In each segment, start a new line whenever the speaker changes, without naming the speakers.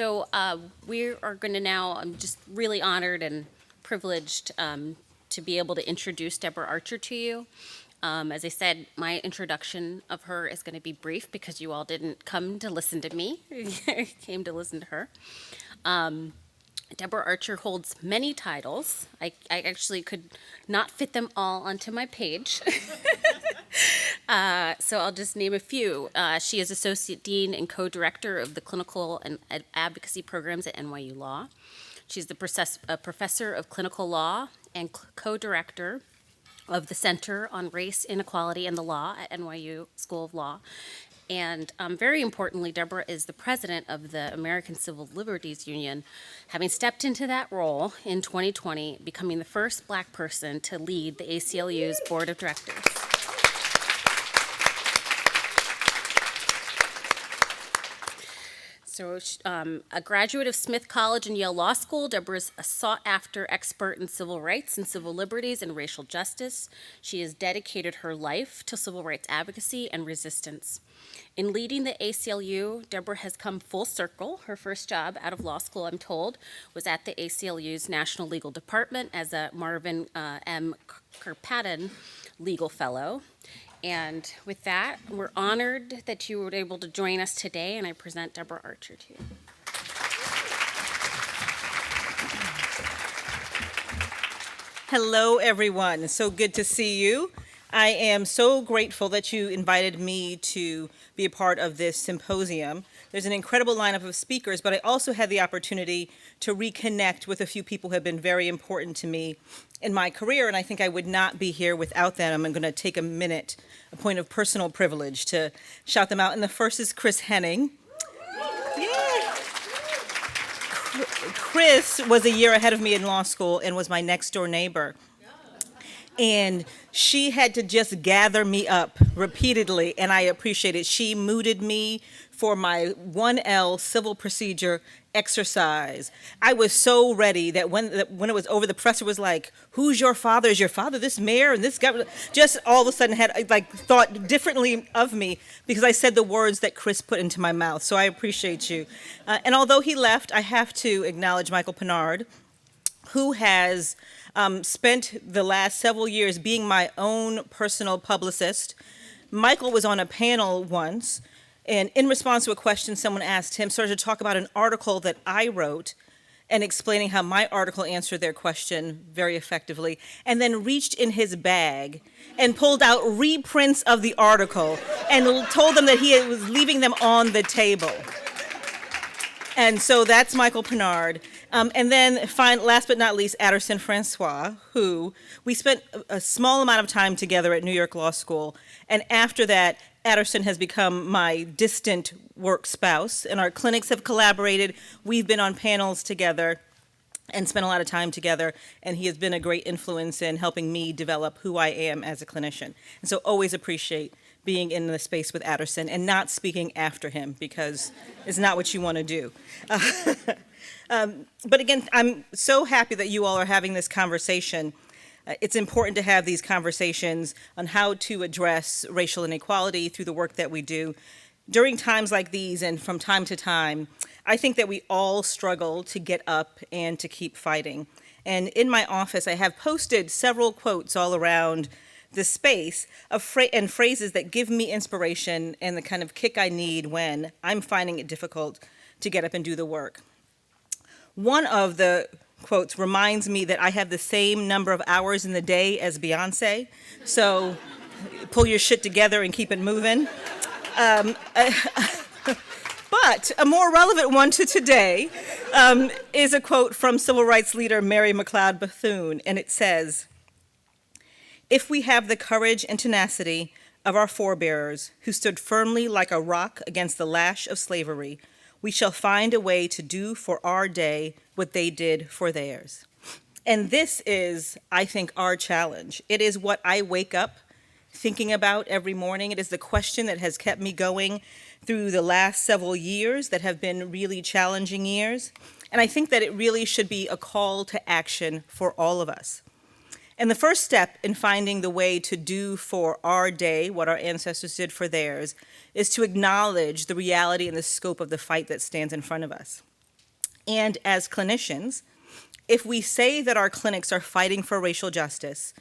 So we are going to now, I'm just really honored and privileged to be able to introduce Deborah Archer to you. As I said, my introduction of her is going to be brief because you all didn't come to listen to me. You came to listen to her. Deborah Archer holds many titles. I actually could not fit them all onto my page. So I'll just name a few. She is Associate Dean and Co-Director of the Clinical and Advocacy Programs at NYU Law. She's the Professor of Clinical Law and Co-Director of the Center on Race, Inequality, and the Law at NYU School of Law. And very importantly, Deborah is the president of the American Civil Liberties Union, having stepped into that role in 2020, becoming the first Black person to lead the ACLU's board of directors. So a graduate of Smith College and Yale Law School, Deborah is a sought-after expert in civil rights and civil liberties and racial justice. She has dedicated her life to civil rights advocacy and resistance. In leading the ACLU, Deborah has come full circle. Her first job out of law school, I'm told, was at the ACLU's National Legal Department as a Marvin M. Kirkpatrick Legal Fellow. And with that, we're honored that you were able to join us today, and I present Deborah Archer to you.
Hello, everyone. So good to see you. I am so grateful that you invited me to be a part of this symposium. There's an incredible lineup of speakers, but I also had the opportunity to reconnect with a few people who have been very important to me in my career, and I think I would not be here without them. I'm going to take a minute, a point of personal privilege, to shout them out. And the first is Chris Henning. Yeah. Chris was a year ahead of me in law school and was my next door neighbor. And she had to just gather me up repeatedly, and I appreciate it. She mooted me for my 1L civil procedure exercise. I was so ready that when it was over, the professor was like, "Who's your father? Is your father this mayor and this guy?" Just all of a sudden had thought differently of me because I said the words that Chris put into my mouth. So I appreciate you. And although he left, I have to acknowledge Michael Pinard, who has spent the last several years being my own personal publicist. Michael was on a panel once, and in response to a question someone asked him, started to talk about an article that I wrote and explaining how my article answered their question very effectively, and then reached in his bag and pulled out reprints of the article and told them that he was leaving them on the table. And so that's Michael Pinard. And then last but not least, Aderson Francois, who we spent a small amount of time together at New York Law School. And after that, Aderson has become my distant work spouse, and our clinics have collaborated. We've been on panels together and spent a lot of time together, and he has been a great influence in helping me develop who I am as a clinician. And so always appreciate being in the space with Aderson and not speaking after him, because it's not what you want to do. But again, I'm so happy that you all are having this conversation. It's important to have these conversations on how to address racial inequality through the work that we do. During times like these and from time to time, I think that we all struggle to get up and to keep fighting. And in my office, I have posted several quotes all around the space and phrases that give me inspiration and the kind of kick I need when I'm finding it difficult to get up and do the work. One of the quotes reminds me that I have the same number of hours in the day as Beyonce, so pull your shit together and keep it moving. But a more relevant one to today is a quote from civil rights leader Mary McLeod Bethune, and it says, "If we have the courage and tenacity of our forebears who stood firmly like a rock against the lash of slavery, we shall find a way to do for our day what they did for theirs." And this is, I think, our challenge. It is what I wake up thinking about every morning. It is the question that has kept me going through the last several years that have been really challenging years. And I think that it really should be a call to action for all of us. And the first step in finding the way to do for our day what our ancestors did for theirs is to acknowledge the reality and the scope of the fight that stands in front of us. And as clinicians, if we say that our clinics are fighting for racial justice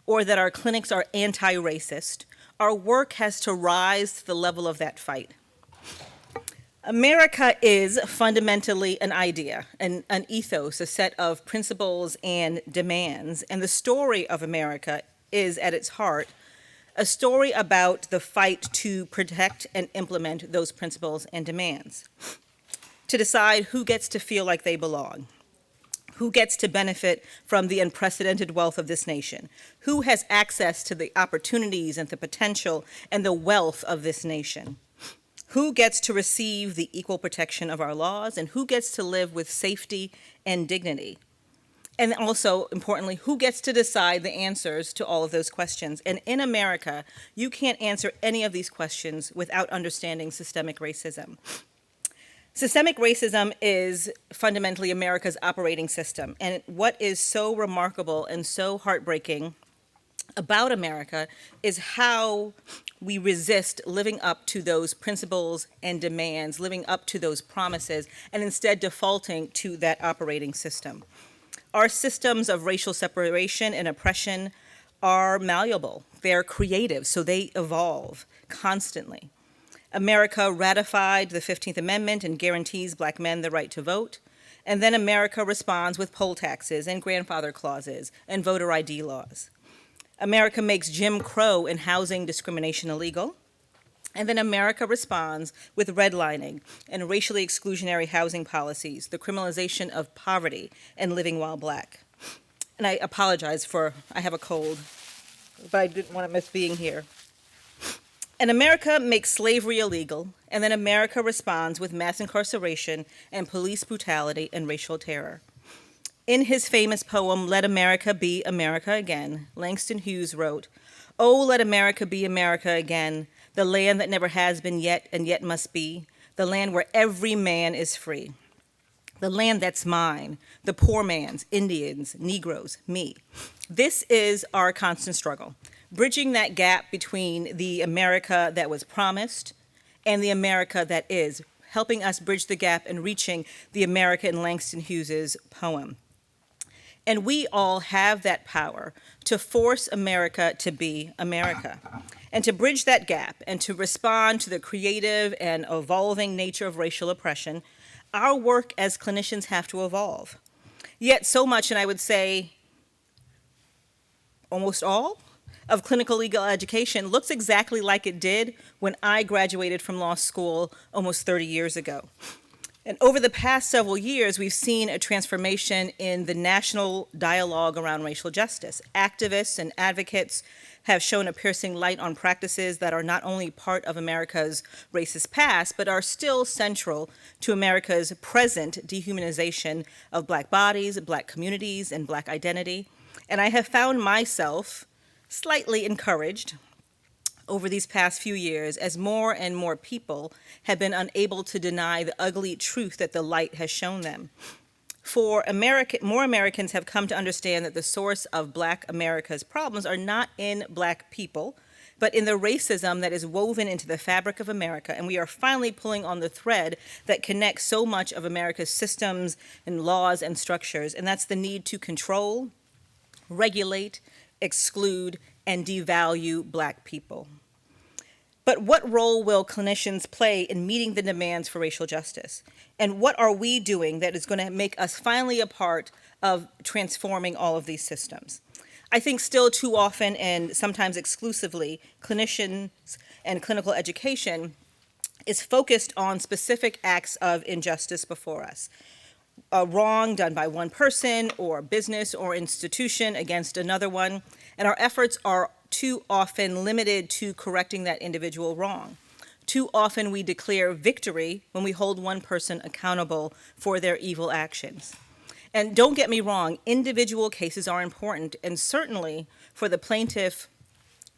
or that our clinics are anti-racist, our work has to rise to the level of that fight. America is fundamentally an idea, an ethos, a set of principles and demands, and the story of America is, at its heart, a story about the fight to protect and implement those principles and demands, to decide who gets to feel like they belong, who gets to benefit from the unprecedented wealth of this nation, who has access to the opportunities and the potential and the wealth of this nation, who gets to receive the equal protection of our laws, and who gets to live with safety and dignity. And also, importantly, who gets to decide the answers to all of those questions? And in America, you can't answer any of these questions without understanding systemic racism. Systemic racism is fundamentally America's operating system. And what is so remarkable and so heartbreaking about America is how we resist living up to those principles and demands, living up to those promises, and instead defaulting to that operating system. Our systems of racial separation and oppression are malleable. They're creative, so they evolve constantly. America ratified the 15th Amendment and guarantees Black men the right to vote. And then America responds with poll taxes and grandfather clauses and voter ID laws. America makes Jim Crow and housing discrimination illegal. And then America responds with redlining and racially exclusionary housing policies, the criminalization of poverty and living while Black. And I apologize I have a cold, but I didn't want to miss being here. And America makes slavery illegal, and then America responds with mass incarceration and police brutality and racial terror. In his famous poem, Let America Be America Again, Langston Hughes wrote, "Oh, let America be America again, the land that never has been yet and yet must be, the land where every man is free. The land that's mine, the poor man's, Indians, Negroes, me." This is our constant struggle, bridging that gap between the America that was promised and the America that is, helping us bridge the gap and reaching the America in Langston Hughes's poem. And we all have that power to force America to be America. And to bridge that gap and to respond to the creative and evolving nature of racial oppression, our work as clinicians have to evolve. Yet so much, and I would say almost all, of clinical legal education looks exactly like it did when I graduated from law school almost 30 years ago. And over the past several years, we've seen a transformation in the national dialogue around racial justice. Activists and advocates have shown a piercing light on practices that are not only part of America's racist past, but are still central to America's present dehumanization of Black bodies, Black communities, and Black identity. And I have found myself slightly encouraged over these past few years as more and more people have been unable to deny the ugly truth that the light has shown them. More Americans have come to understand that the source of Black America's problems are not in Black people, but in the racism that is woven into the fabric of America. And we are finally pulling on the thread that connects so much of America's systems and laws and structures, and that's the need to control, regulate, exclude, and devalue Black people. But what role will clinicians play in meeting the demands for racial justice? And what are we doing that is going to make us finally a part of transforming all of these systems? I think still too often, and sometimes exclusively, clinicians and clinical education is focused on specific acts of injustice before us. A wrong done by one person or business or institution against another one, and our efforts are too often limited to correcting that individual wrong. Too often we declare victory when we hold one person accountable for their evil actions. And don't get me wrong, individual cases are important, and certainly for the plaintiff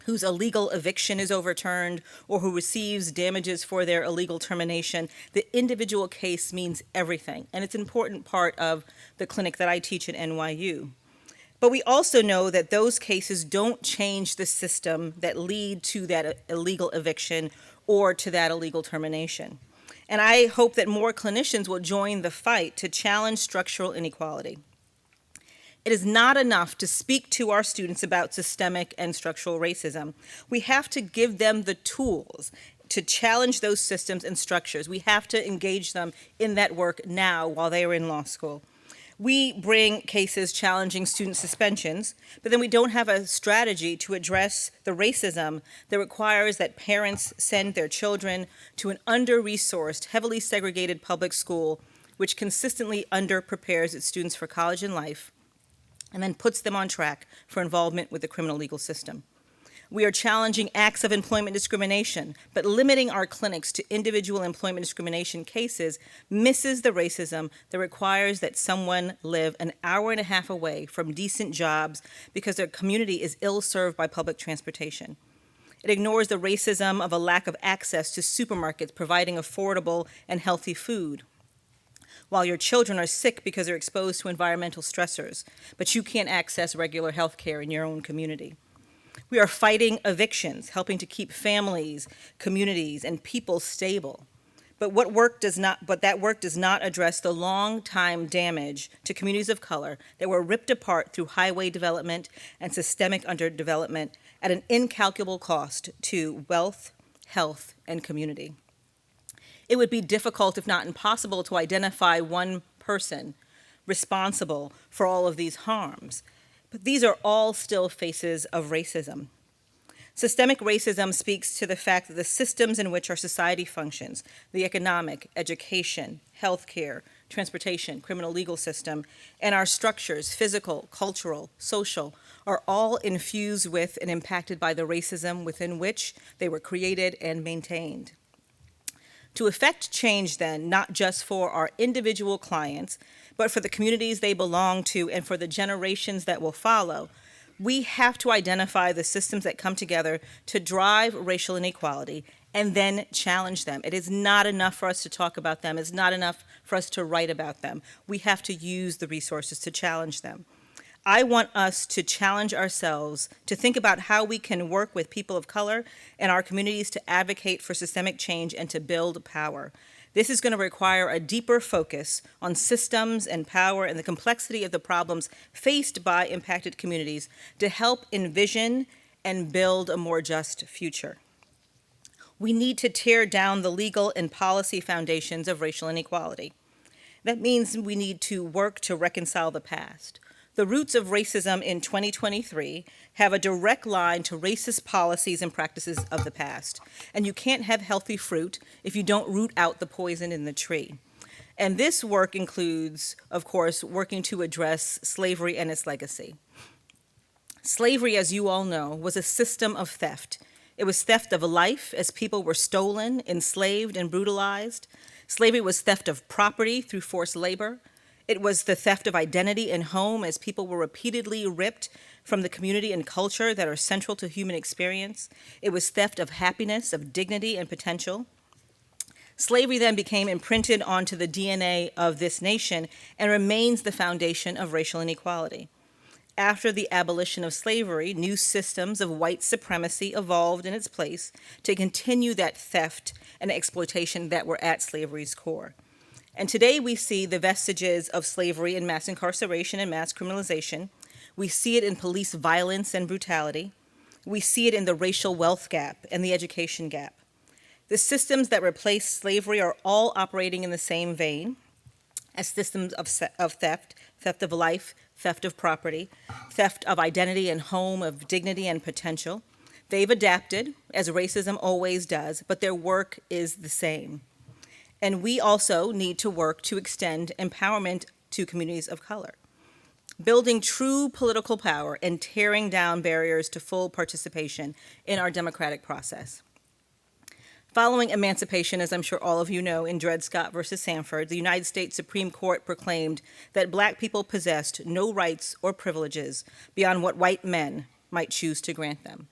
whose illegal eviction is overturned or who receives damages for their illegal termination, the individual case means everything, and it's an important part of the clinic that I teach at NYU. But we also know that those cases don't change the system that lead to that illegal eviction or to that illegal termination. And I hope that more clinicians will join the fight to challenge structural inequality. It is not enough to speak to our students about systemic and structural racism. We have to give them the tools to challenge those systems and structures. We have to engage them in that work now while they are in law school. We bring cases challenging student suspensions, but then we don't have a strategy to address the racism that requires that parents send their children to an under-resourced, heavily segregated public school, which consistently underprepares its students for college and life, and then puts them on track for involvement with the criminal legal system. We are challenging acts of employment discrimination, but limiting our clinics to individual employment discrimination cases misses the racism that requires that someone live an hour and a half away from decent jobs because their community is ill-served by public transportation. It ignores the racism of a lack of access to supermarkets providing affordable and healthy food, while your children are sick because they're exposed to environmental stressors, but you can't access regular health care in your own community. We are fighting evictions, helping to keep families, communities, and people stable. But that work does not address the long-time damage to communities of color that were ripped apart through highway development and systemic underdevelopment at an incalculable cost to wealth, health, and community. It would be difficult, if not impossible, to identify one person responsible for all of these harms. But these are all still faces of racism. Systemic racism speaks to the fact that the systems in which our society functions, the economic, education, healthcare, transportation, criminal legal system, and our structures, physical, cultural, social, are all infused with and impacted by the racism within which they were created and maintained. To effect change, then, not just for our individual clients, but for the communities they belong to and for the generations that will follow, we have to identify the systems that come together to drive racial inequality and then challenge them. It is not enough for us to talk about them. It's not enough for us to write about them. We have to use the resources to challenge them. I want us to challenge ourselves to think about how we can work with people of color in our communities to advocate for systemic change and to build power. This is going to require a deeper focus on systems and power and the complexity of the problems faced by impacted communities to help envision and build a more just future. We need to tear down the legal and policy foundations of racial inequality. That means we need to work to reconcile the past. The roots of racism in 2023 have a direct line to racist policies and practices of the past. And you can't have healthy fruit if you don't root out the poison in the tree. And this work includes, of course, working to address slavery and its legacy. Slavery, as you all know, was a system of theft. It was theft of life as people were stolen, enslaved, and brutalized. Slavery was theft of property through forced labor. It was the theft of identity and home as people were repeatedly ripped from the community and culture that are central to human experience. It was theft of happiness, of dignity and potential. Slavery then became imprinted onto the DNA of this nation and remains the foundation of racial inequality. After the abolition of slavery, new systems of white supremacy evolved in its place to continue that theft and exploitation that were at slavery's core. And today we see the vestiges of slavery in mass incarceration and mass criminalization. We see it in police violence and brutality. We see it in the racial wealth gap and the education gap. The systems that replace slavery are all operating in the same vein as systems of theft, theft of life, theft of property, theft of identity and home, of dignity and potential. They've adapted, as racism always does, but their work is the same. And we also need to work to extend empowerment to communities of color, building true political power and tearing down barriers to full participation in our democratic process. Following emancipation, as I'm sure all of you know, in Dred Scott versus Sanford, the United States Supreme Court proclaimed that Black people possessed no rights or privileges beyond what white men might choose to grant them.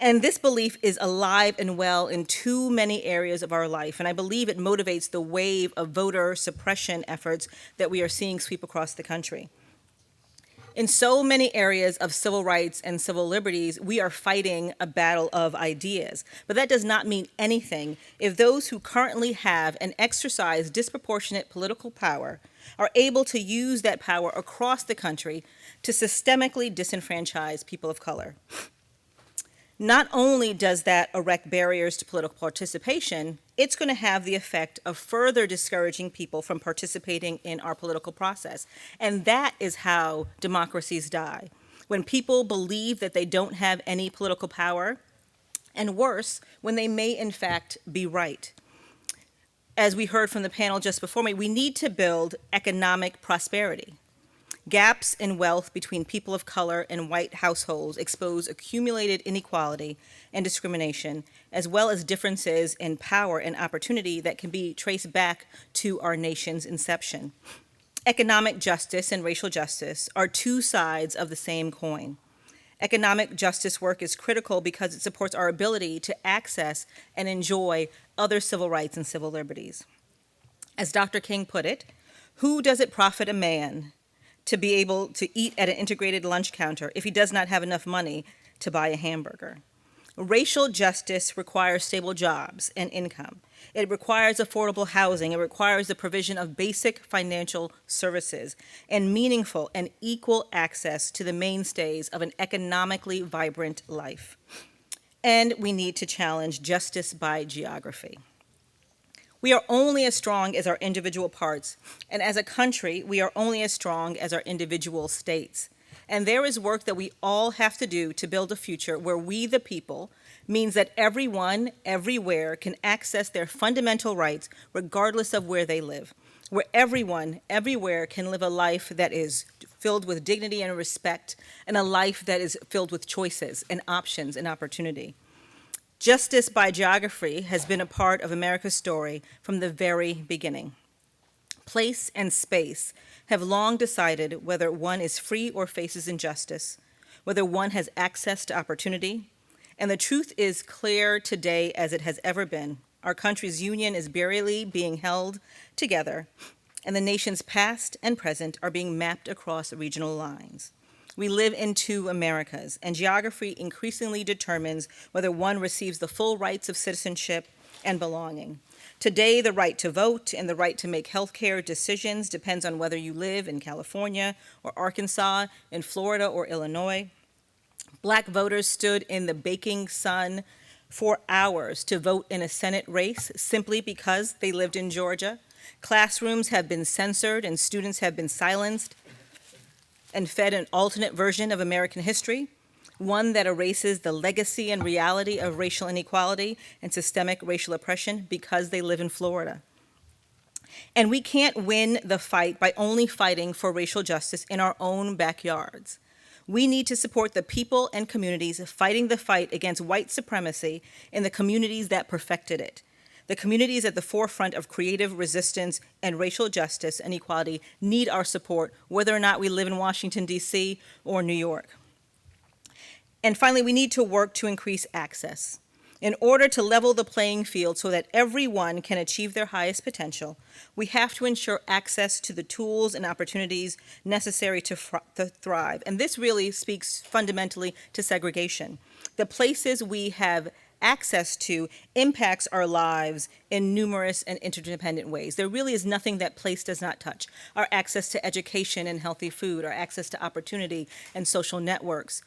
And this belief is alive and well in too many areas of our life, and I believe it motivates the wave of voter suppression efforts that we are seeing sweep across the country. In so many areas of civil rights and civil liberties, we are fighting a battle of ideas. But that does not mean anything if those who currently have and exercise disproportionate political power are able to use that power across the country to systemically disenfranchise people of color. Not only does that erect barriers to political participation, it's going to have the effect of further discouraging people from participating in our political process. And that is how democracies die. When people believe that they don't have any political power, and worse, when they may in fact be right. As we heard from the panel just before me, we need to build economic prosperity. Gaps in wealth between people of color and white households expose accumulated inequality and discrimination, as well as differences in power and opportunity that can be traced back to our nation's inception. Economic justice and racial justice are two sides of the same coin. Economic justice work is critical because it supports our ability to access and enjoy other civil rights and civil liberties. As Dr. King put it, who does it profit a man to be able to eat at an integrated lunch counter if he does not have enough money to buy a hamburger? Racial justice requires stable jobs and income. It requires affordable housing. It requires the provision of basic financial services and meaningful and equal access to the mainstays of an economically vibrant life. And we need to challenge justice by geography. We are only as strong as our individual parts, and as a country, we are only as strong as our individual states. And there is work that we all have to do to build a future where we, the people, means that everyone, everywhere, can access their fundamental rights regardless of where they live, where everyone, everywhere, can live a life that is filled with dignity and respect, and a life that is filled with choices and options and opportunity. Justice by geography has been a part of America's story from the very beginning. Place and space have long decided whether one is free or faces injustice, whether one has access to opportunity, and the truth is clear today as it has ever been. Our country's union is barely being held together, and the nation's past and present are being mapped across regional lines. We live in two Americas, and geography increasingly determines whether one receives the full rights of citizenship and belonging. Today, the right to vote and the right to make healthcare decisions depends on whether you live in California or Arkansas, in Florida or Illinois. Black voters stood in the baking sun for hours to vote in a Senate race simply because they lived in Georgia. Classrooms have been censored and students have been silenced and fed an alternate version of American history, one that erases the legacy and reality of racial inequality and systemic racial oppression because they live in Florida. And we can't win the fight by only fighting for racial justice in our own backyards. We need to support the people and communities fighting the fight against white supremacy in the communities that perfected it. The communities at the forefront of creative resistance and racial justice and equality need our support, whether or not we live in Washington, D.C. or New York. And finally, we need to work to increase access. In order to level the playing field so that everyone can achieve their highest potential, we have to ensure access to the tools and opportunities necessary to thrive. And this really speaks fundamentally to segregation. The places we have access to impacts our lives in numerous and interdependent ways. There really is nothing that place does not touch. Our access to education and healthy food, our access to opportunity and social networks,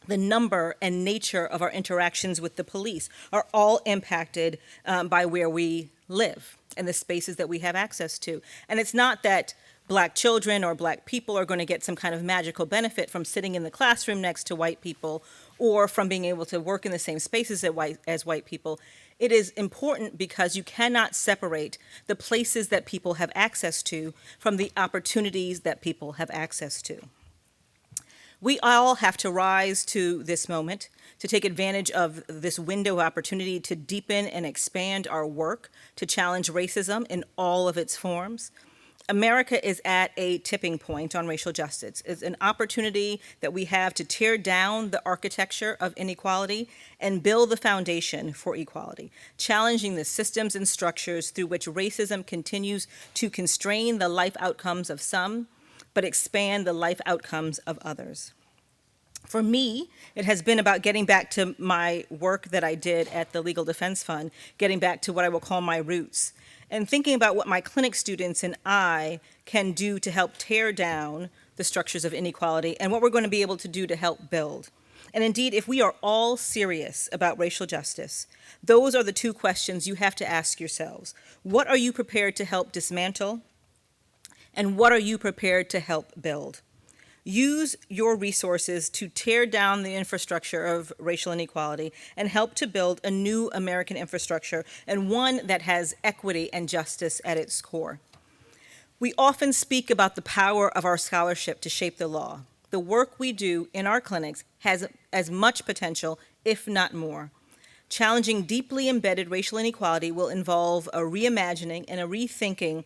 the number and nature of our interactions with the police are all impacted by where we live and the spaces that we have access to. And it's not that Black children or Black people are going to get some kind of magical benefit from sitting in the classroom next to white people or from being able to work in the same spaces as white people. It is important because you cannot separate the places that people have access to from the opportunities that people have access to. We all have to rise to this moment, to take advantage of this window of opportunity to deepen and expand our work, to challenge racism in all of its forms. America is at a tipping point on racial justice. It's an opportunity that we have to tear down the architecture of inequality and build the foundation for equality, challenging the systems and structures through which racism continues to constrain the life outcomes of some, but expand the life outcomes of others. For me, it has been about getting back to my work that I did at the Legal Defense Fund, getting back to what I will call my roots, and thinking about what my clinic students and I can do to help tear down the structures of inequality and what we're going to be able to do to help build. And indeed, if we are all serious about racial justice, those are the two questions you have to ask yourselves. What are you prepared to help dismantle? And what are you prepared to help build? Use your resources to tear down the infrastructure of racial inequality and help to build a new American infrastructure, and one that has equity and justice at its core. We often speak about the power of our scholarship to shape the law. The work we do in our clinics has as much potential, if not more. Challenging deeply embedded racial inequality will involve a reimagining and a rethinking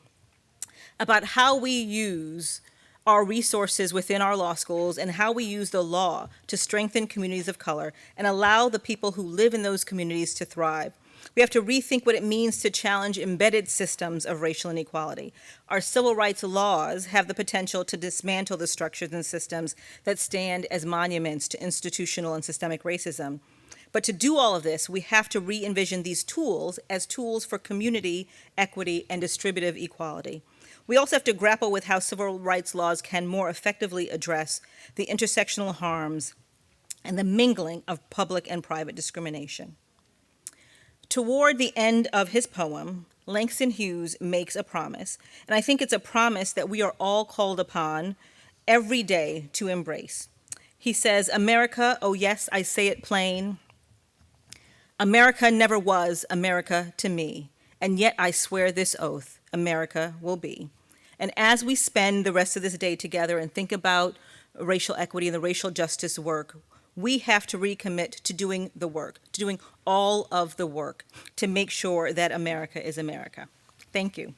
about how we use our resources within our law schools and how we use the law to strengthen communities of color and allow the people who live in those communities to thrive. We have to rethink what it means to challenge embedded systems of racial inequality. Our civil rights laws have the potential to dismantle the structures and systems that stand as monuments to institutional and systemic racism. But to do all of this, we have to re-envision these tools as tools for community, equity, and distributive equality. We also have to grapple with how civil rights laws can more effectively address the intersectional harms and the mingling of public and private discrimination. Toward the end of his poem, Langston Hughes makes a promise, and I think it's a promise that we are all called upon every day to embrace. He says, "America, oh yes, I say it plain, America never was America to me, and yet I swear this oath, America will be." And as we spend the rest of this day together and think about racial equity and the racial justice work, we have to recommit to doing the work, to doing all of the work to make sure that America is America. Thank you.